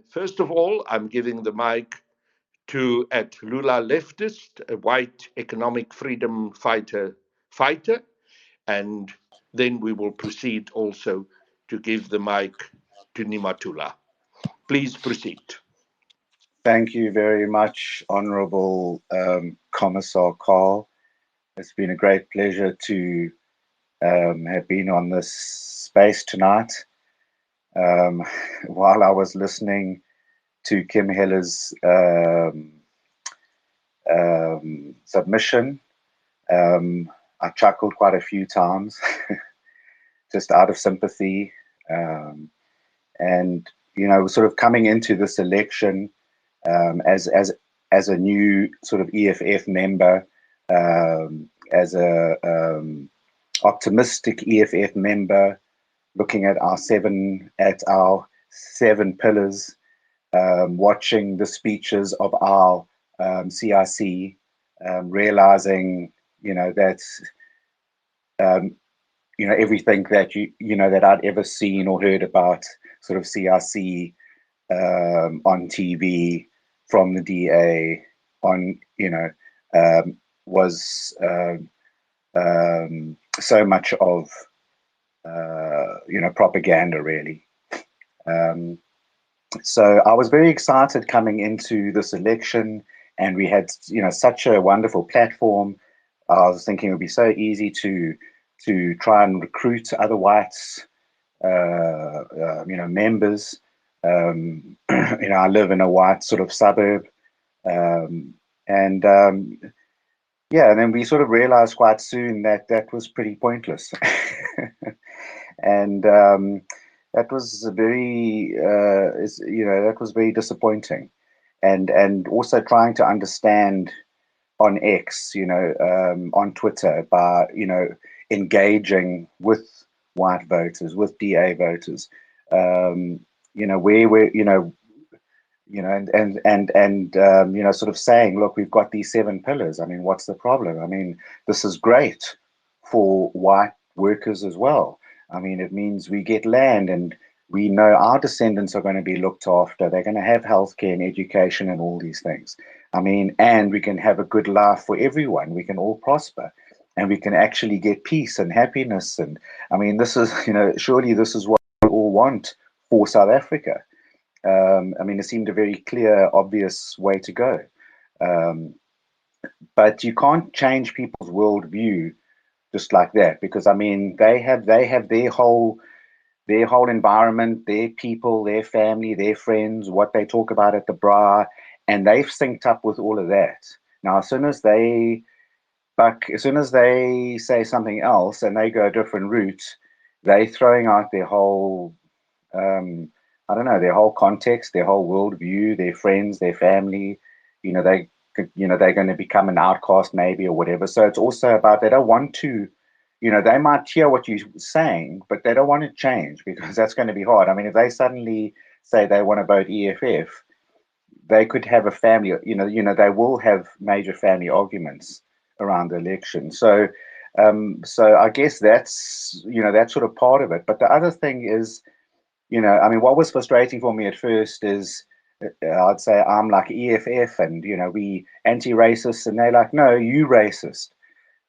First of all, I'm giving the mic to at Lula Leftist, a white economic freedom fighter, and then we will proceed also to give the mic to Nimatula. Please proceed. Thank you very much, Honorable Commissar Carl. It's been a great pleasure to have been on this space tonight. While I was listening to Kim Heller's submission, I chuckled quite a few times, just out of sympathy. And, you know, sort of coming into this election as a new sort of EFF member, as a optimistic EFF member, looking at our seven pillars, watching the speeches of our CIC, realizing, you know, that you know, everything that that I'd ever seen or heard about sort of CIC on TV from the DA on, was so much of propaganda, really. So I was very excited coming into this election, and we had such a wonderful platform. I was thinking it would be so easy to try and recruit other whites, members. I live in a white sort of suburb, and then we sort of realized quite soon that that was pretty pointless, and that was very, that was very disappointing, and also trying to understand on X, on Twitter, by engaging with white voters, with DA voters, where we're, sort of saying, look, we've got these 7 pillars. I mean, what's the problem? I mean, this is great for white workers as well. I mean, it means we get land, and we know our descendants are going to be looked after. They're going to have healthcare and education and all these things. I mean, and we can have a good life for everyone. We can all prosper, and we can actually get peace and happiness. And I mean, this is, surely this is what we all want for South Africa. I mean, it seemed a very clear, obvious way to go. But you can't change people's worldview just like that, because I mean, they have their whole environment, their people, their family, their friends, what they talk about at the bra, and they've synced up with all of that. Now, as soon as they say something else and they go a different route, they're throwing out their whole, their whole context, their whole worldview, their friends, their family. They're going to become an outcast maybe, or whatever. So it's also about, they don't want to, they might hear what you're saying, but they don't want to change, because that's going to be hard. I mean, if they suddenly say they want to vote EFF, they could have a family, they will have major family arguments around the election. So, I guess that's, that's sort of part of it. But the other thing is, I mean, what was frustrating for me at first is, I'd say I'm like EFF and, we anti-racist, and they're like, no, you racist.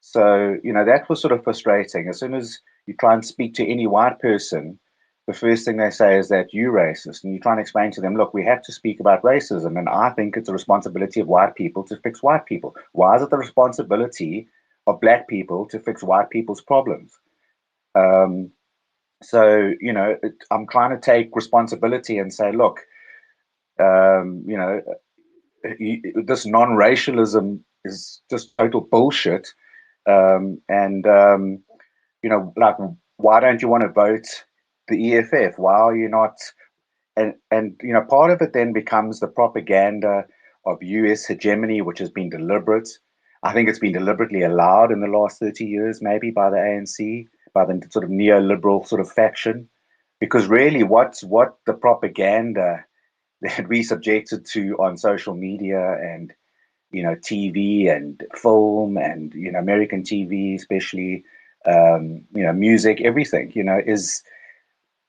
So, that was sort of frustrating. As soon as you try and speak to any white person, the first thing they say is that you racist. And you try and explain to them, look, we have to speak about racism. And I think it's the responsibility of white people to fix white people. Why is it the responsibility of black people to fix white people's problems? So, I'm trying to take responsibility and say, look, this non-racialism is just total bullshit. Like, why don't you want to vote the EFF? Why are you not? And part of it then becomes the propaganda of US hegemony, which has been deliberate. I think it's been deliberately allowed in the last 30 years, maybe by the ANC, by the sort of neoliberal sort of faction. Because really, what the propaganda that we subjected to on social media and, TV and film and, American TV, especially, music, everything, is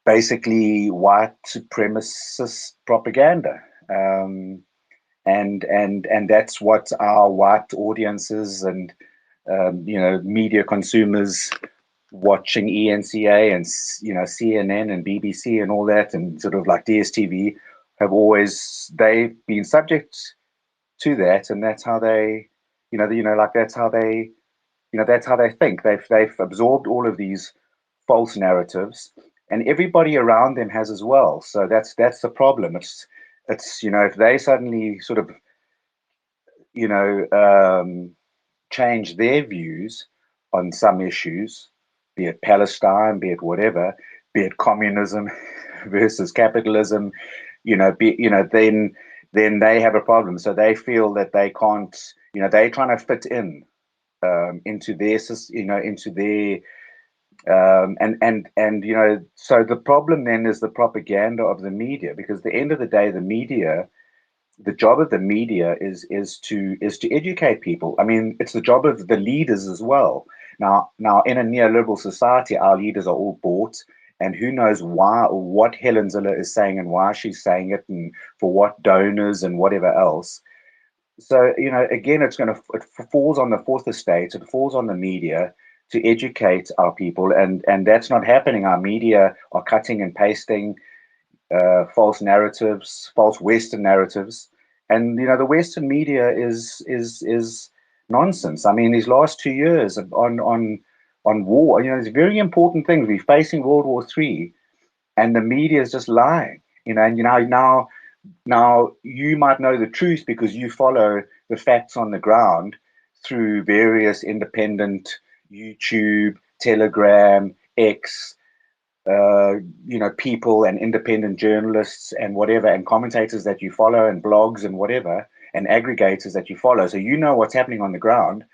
basically white supremacist propaganda. And that's what our white audiences and media consumers watching ENCA and CNN and BBC and all that, and sort of like DSTV, have always they've been subject to that, and that's how they, like that's how they think. They've absorbed all of these false narratives, and everybody around them has as well. So that's the problem. It's if they suddenly sort of you know change their views on some issues, be it Palestine, be it whatever, be it communism versus capitalism, then they have a problem. So they feel that they can't, they're trying to fit in into their, into their, so the problem then is the propaganda of the media, because at the end of the day, the job of the media is to educate people. I mean, it's the job of the leaders as well. Now, in a neoliberal society, our leaders are all bought, and who knows why or what Helen Ziller is saying and why she's saying it, and for what donors and whatever else. So again, it falls on the fourth estate. It falls on the media to educate our people, and that's not happening. Our media are cutting and pasting false narratives, false Western narratives, and the Western media is nonsense. I mean, these last 2 years on war, it's very important things. We're facing World War III, and the media is just lying. And now you might know the truth because you follow the facts on the ground through various independent YouTube, Telegram, X, people and independent journalists and whatever, and commentators that you follow, and blogs and whatever, and aggregators that you follow. So you know what's happening on the ground,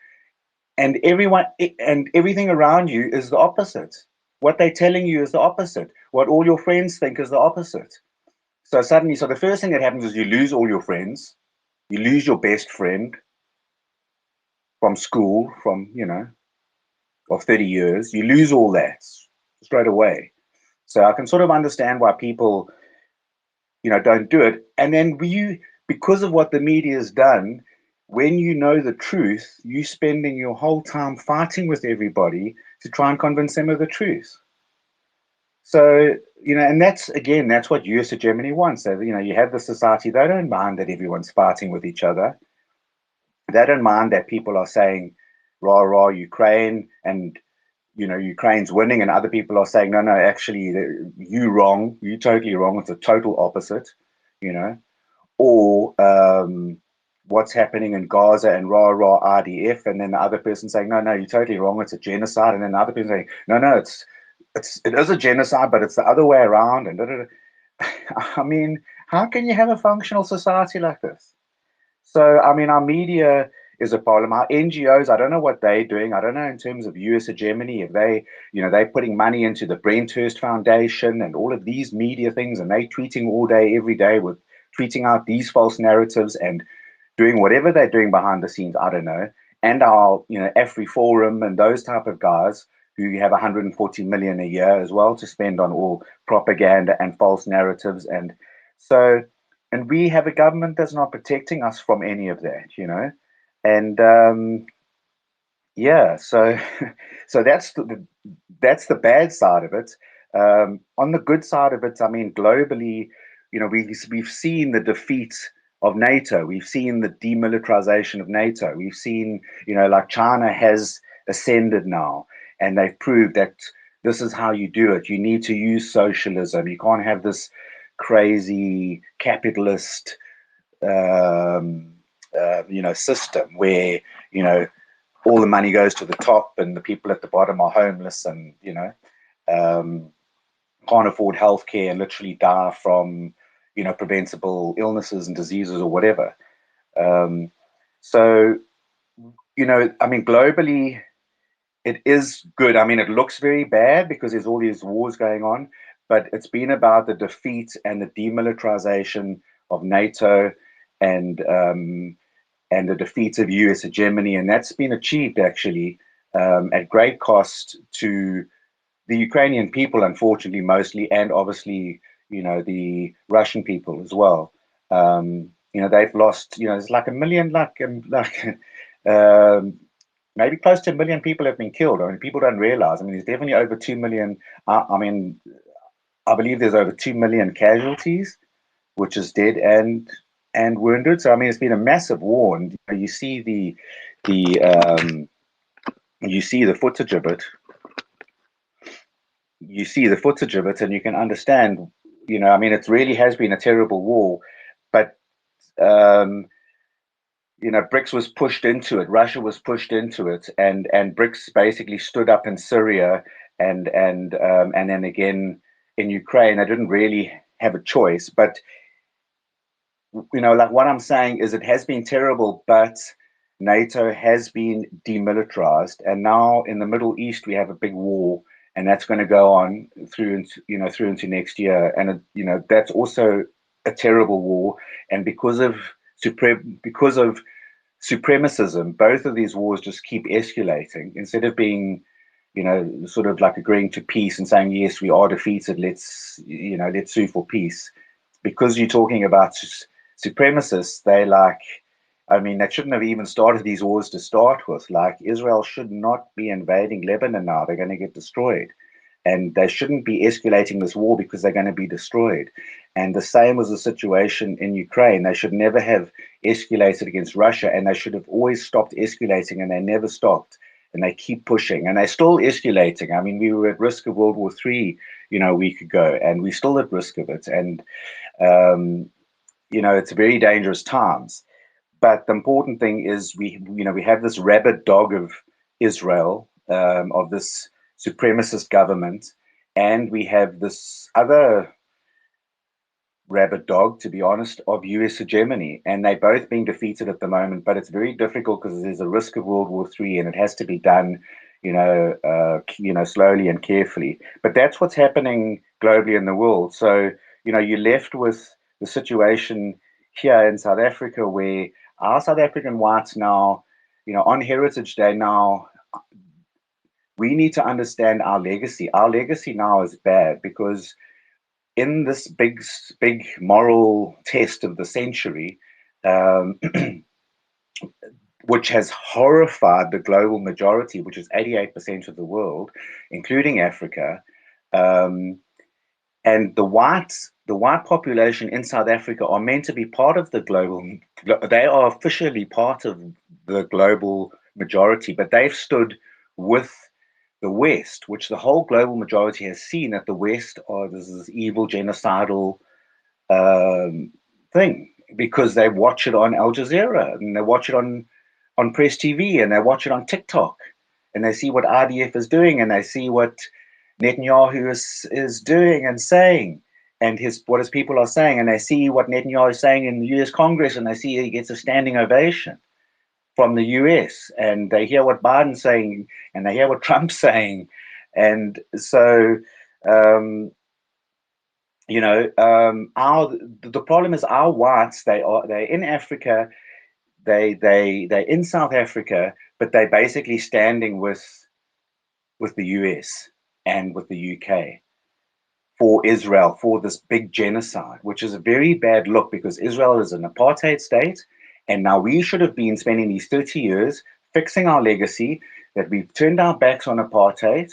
and everything around you is the opposite. What they're telling you is the opposite. What all your friends think is the opposite. So the first thing that happens is you lose all your friends. You lose your best friend from school, of 30 years. You lose all that straight away. So I can sort of understand why people, don't do it. And then because of what the media has done, when you know the truth, you're spending your whole time fighting with everybody to try and convince them of the truth. So, and that's what US Germany wants. So, you have the society, they don't mind that everyone's fighting with each other. They don't mind that people are saying, rah, rah, Ukraine, and Ukraine's winning, and other people are saying, no, actually, you wrong, you totally wrong. It's a total opposite, or what's happening in Gaza and rah, rah, RDF, and then the other person saying, no, you're totally wrong. It's a genocide. And then the other person saying, no, it is a genocide, but it's the other way around. And I mean, how can you have a functional society like this? So, I mean, our media is a problem. Our NGOs, I don't know what they're doing. I don't know in terms of US or Germany, if they're putting money into the Brenthurst Foundation and all of these media things, and they tweeting all day, every day, with tweeting out these false narratives and doing whatever they're doing behind the scenes. I don't know. And our, AFRI Forum and those type of guys who have 140 million a year as well to spend on all propaganda and false narratives. And we have a government that's not protecting us from any of that, and so so that's the bad side of it. On the good side of it, I mean, globally, we've seen the defeat of NATO. We've seen the demilitarization of NATO. We've seen, like China has ascended now, and they've proved that this is how you do it. You need to use socialism. You can't have this crazy capitalist system where all the money goes to the top and the people at the bottom are homeless and can't afford healthcare and literally die from preventable illnesses and diseases or whatever. So I mean, globally it is good. I mean, it looks very bad because there's all these wars going on, but it's been about the defeat and the demilitarization of NATO and the defeat of US hegemony, and that's been achieved actually at great cost to the Ukrainian people, unfortunately, mostly, and obviously, the Russian people as well. They've lost, it's like a million, um, maybe close to a million people have been killed. I mean, people don't realize. I mean, there's definitely over 2 million. I mean, I believe there's over 2 million casualties, which is dead and wounded. So I mean, it's been a massive war, and you see the you see the footage of it. You see the footage of it, and you can understand. I mean, it really has been a terrible war, but um, BRICS was pushed into it. Russia was pushed into it, and BRICS basically stood up in Syria and then again in Ukraine. They didn't really have a choice, but like what I'm saying is it has been terrible, but NATO has been demilitarized, and now in the Middle East we have a big war, and that's going to go on through into next year, and that's also a terrible war, and because of supremacism, both of these wars just keep escalating instead of being sort of like agreeing to peace and saying yes, we are defeated, let's sue for peace, because you're talking about supremacists. I mean, they shouldn't have even started these wars to start with. Like, Israel should not be invading Lebanon now. They're going to get destroyed. And they shouldn't be escalating this war because they're going to be destroyed. And the same was the situation in Ukraine. They should never have escalated against Russia, and they should have always stopped escalating, and they never stopped. And they keep pushing, and they're still escalating. I mean, we were at risk of World War III, a week ago, and we're still at risk of it. And it's very dangerous times. But the important thing is we have this rabid dog of Israel, of this supremacist government, and we have this other rabid dog, to be honest, of US hegemony, and they're both being defeated at the moment. But it's very difficult because there's a risk of World War III, and it has to be done, slowly and carefully. But that's what's happening globally in the world. So you're left with the situation here in South Africa, where our South African whites now, on Heritage Day now, we need to understand our legacy. Our legacy now is bad because in this big moral test of the century, um, which has horrified the global majority, which is 88% of the world, including Africa, and the white population in South Africa are meant to be part of the global. They are officially part of the global majority, but they've stood with the West, which the whole global majority has seen that the West are this evil genocidal thing, because they watch it on Al Jazeera, and they watch it on Press TV, and they watch it on TikTok, and they see what RDF is doing, and they see what Netanyahu is doing and saying, and what his people are saying, and they see what Netanyahu is saying in the US Congress, and they see he gets a standing ovation from the US, and they hear what Biden's saying, and they hear what Trump's saying, and so the problem is our whites. They're in Africa, they're in South Africa, but they're basically standing with the US and with the UK for Israel, for this big genocide, which is a very bad look, because Israel is an apartheid state. And now we should have been spending these 30 years fixing our legacy, that we've turned our backs on apartheid,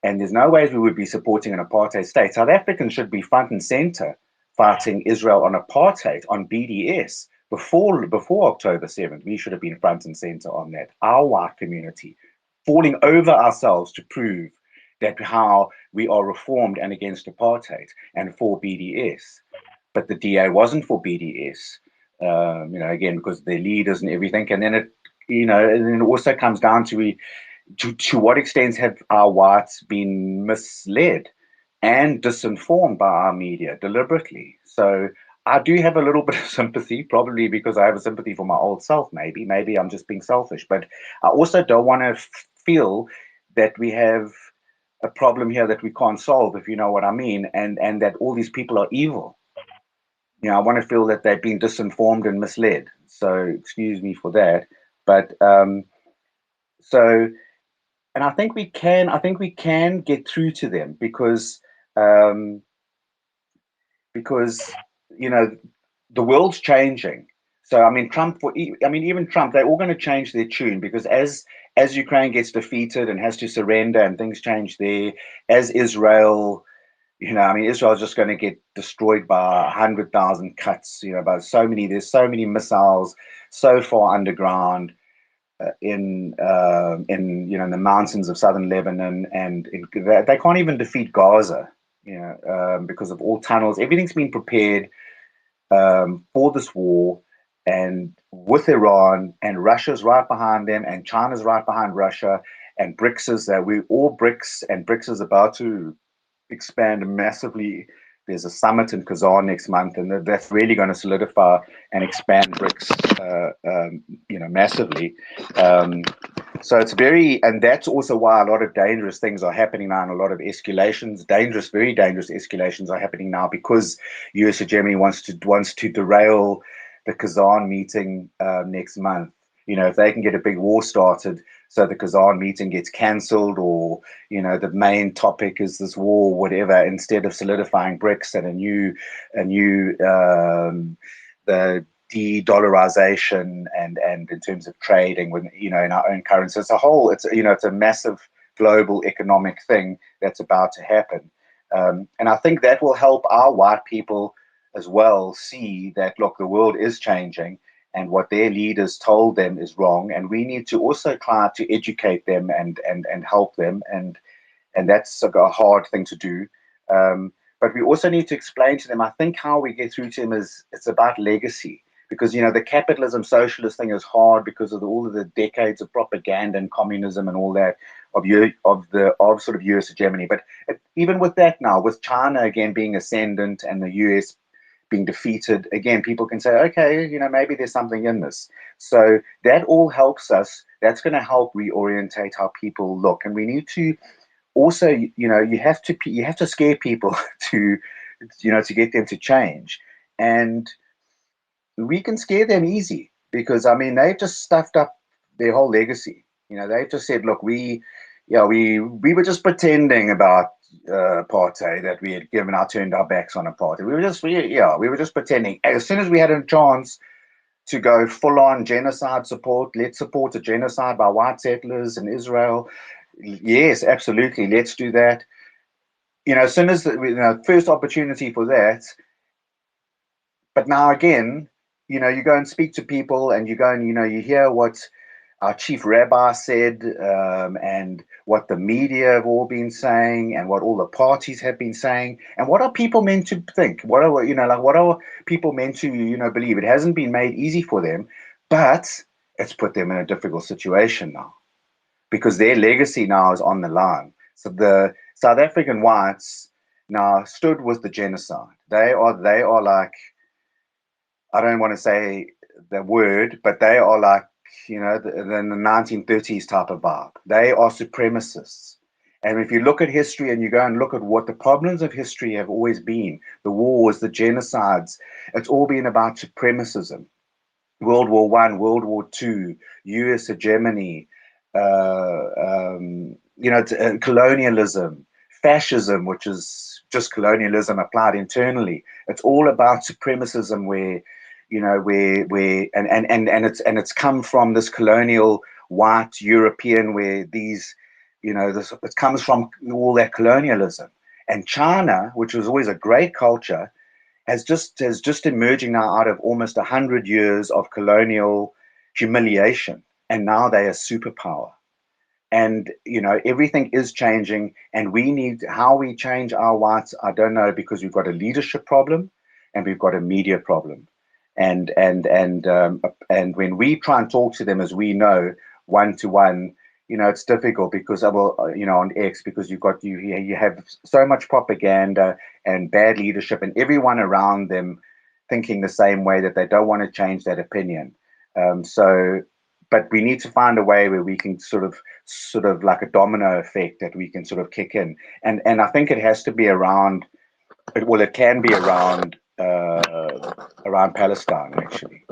and there's no way we would be supporting an apartheid state. South Africans should be front and center fighting Israel on apartheid, on BDS, before October 7th. We should have been front and center on that. Our white community falling over ourselves to prove that how we are reformed and against apartheid and for BDS. But the DA wasn't for BDS, again, because of their leaders and everything. And then and then it also comes down to what extent have our whites been misled and disinformed by our media deliberately. So I do have a little bit of sympathy, probably because I have a sympathy for my old self. Maybe I'm just being selfish, but I also don't want to feel that we have a problem here that we can't solve, if you know what I mean, and that all these people are evil. I want to feel that they've been disinformed and misled. So excuse me for that. But so and I think we can. I think we can get through to them um, because you know the world's changing. So I mean, even Trump, they're all going to change their tune because as Ukraine gets defeated and has to surrender and things change there, as Israel, I mean, Israel's just going to get destroyed by 100,000 cuts. By there's so many missiles so far underground in the mountains of southern Lebanon, and they can't even defeat Gaza. Because of all tunnels, everything's been prepared for this war, and with Iran and Russia's right behind them, and China's right behind Russia, and BRICS is that we all BRICS, and BRICS is about to expand massively. There's a summit in Kazan next month, and that's really going to solidify and expand BRICS, massively. So it's and that's also why a lot of dangerous things are happening now, and a lot of escalations, very dangerous escalations are happening now because US hegemony wants to derail the Kazan meeting next month. If they can get a big war started, so the Kazan meeting gets cancelled, or the main topic is this war, whatever, instead of solidifying BRICS and a new the de-dollarization and in terms of trading with in our own currency. It's a massive global economic thing that's about to happen, and I think that will help our white people as well see that, look, the world is changing and what their leaders told them is wrong, and we need to also try to educate them and help them, and that's a hard thing to do. But we also need to explain to them, I think how we get through to them is it's about legacy, because the capitalism socialist thing is hard because of all of the decades of propaganda and communism and all that of sort of US hegemony. But even with that now, with China again being ascendant and the US being defeated, again, people can say, okay, maybe there's something in this. So that all helps us. That's going to help reorientate how people look. And we need to also, you have to scare people to get them to change. And we can scare them easy because, I mean, they've just stuffed up their whole legacy. They've just said, look, we were just pretending about apartheid, that we had turned our backs on apartheid. We were just pretending. As soon as we had a chance to go full on genocide support, let's support a genocide by white settlers in Israel. Yes, absolutely, let's do that. As soon as the first opportunity for that. But now again, you go and speak to people, and you go and you hear what our chief rabbi said, and what the media have all been saying, and what all the parties have been saying, and what are people meant to think? What are people meant to believe? It hasn't been made easy for them, but it's put them in a difficult situation now because their legacy now is on the line. So the South African whites now stood with the genocide. They are like, I don't want to say the word, but they are like, the 1930s type of vibe. They are supremacists. And if you look at history and you go and look at what the problems of history have always been, the wars, the genocides, it's all been about supremacism. World War One, World War Two, US hegemony, colonialism, fascism, which is just colonialism applied internally. It's all about supremacism, where it's come from this colonial white European, where it comes from all that colonialism. And China, which was always a great culture, has just emerging now out of almost 100 years of colonial humiliation, and now they are a superpower. And everything is changing, and we need, how we change our whites, I don't know, because we've got a leadership problem and we've got a media problem. And when we try and talk to them, as we know, one to one, it's difficult because on X, because you have so much propaganda and bad leadership, and everyone around them thinking the same way, that they don't want to change that opinion. But we need to find a way where we can sort of like a domino effect that we can sort of kick in, and I think it has to be around. Well, it can be around Palestine, actually.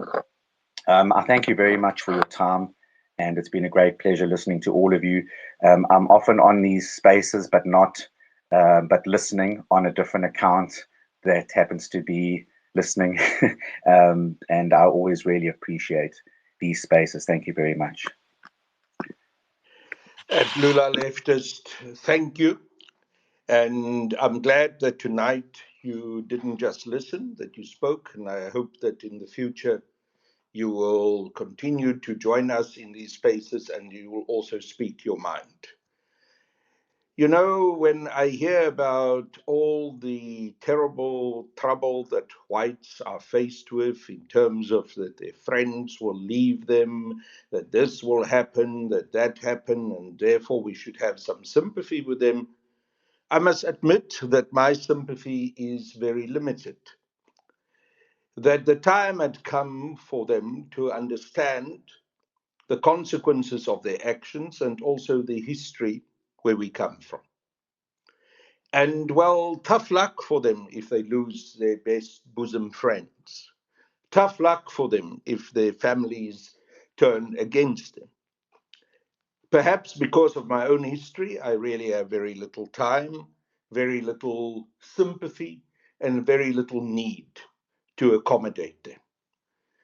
I thank you very much for your time, and it's been a great pleasure listening to all of you. I'm often on these spaces, but but listening on a different account that happens to be listening. And I always really appreciate these spaces. Thank you very much. At Lula Leftist, thank you. And I'm glad that tonight you didn't just listen, that you spoke. And I hope that in the future you will continue to join us in these spaces and you will also speak your mind. You know, when I hear about all the terrible trouble that whites are faced with in terms of that their friends will leave them, that this will happen, that happen, and therefore we should have some sympathy with them, I must admit that my sympathy is very limited. That the time had come for them to understand the consequences of their actions and also the history where we come from. And well, tough luck for them if they lose their best bosom friends. Tough luck for them if their families turn against them. Perhaps because of my own history, I really have very little time, very little sympathy, and very little need to accommodate them.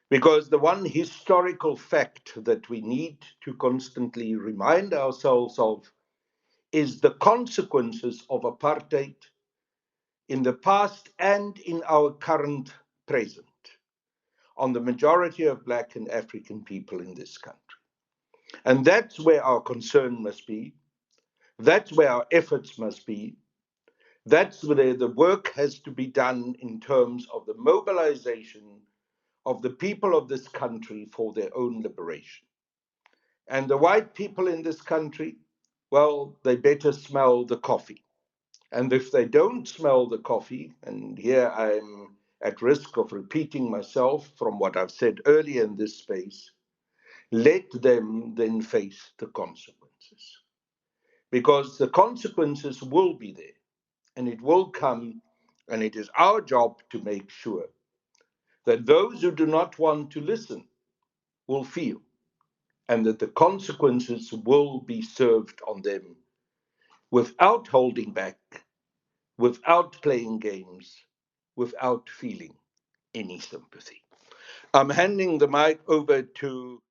Because the one historical fact that we need to constantly remind ourselves of is the consequences of apartheid in the past and in our current present on the majority of Black and African people in this country. And that's where our concern must be. That's where our efforts must be. That's where the work has to be done in terms of the mobilization of the people of this country for their own liberation. And the white people in this country, well, they better smell the coffee. And if they don't smell the coffee, and here I'm at risk of repeating myself from what I've said earlier in this space, let them then face the consequences. Because the consequences will be there, and it will come, and it is our job to make sure that those who do not want to listen will feel, and that the consequences will be served on them without holding back, without playing games, without feeling any sympathy. I'm handing the mic over to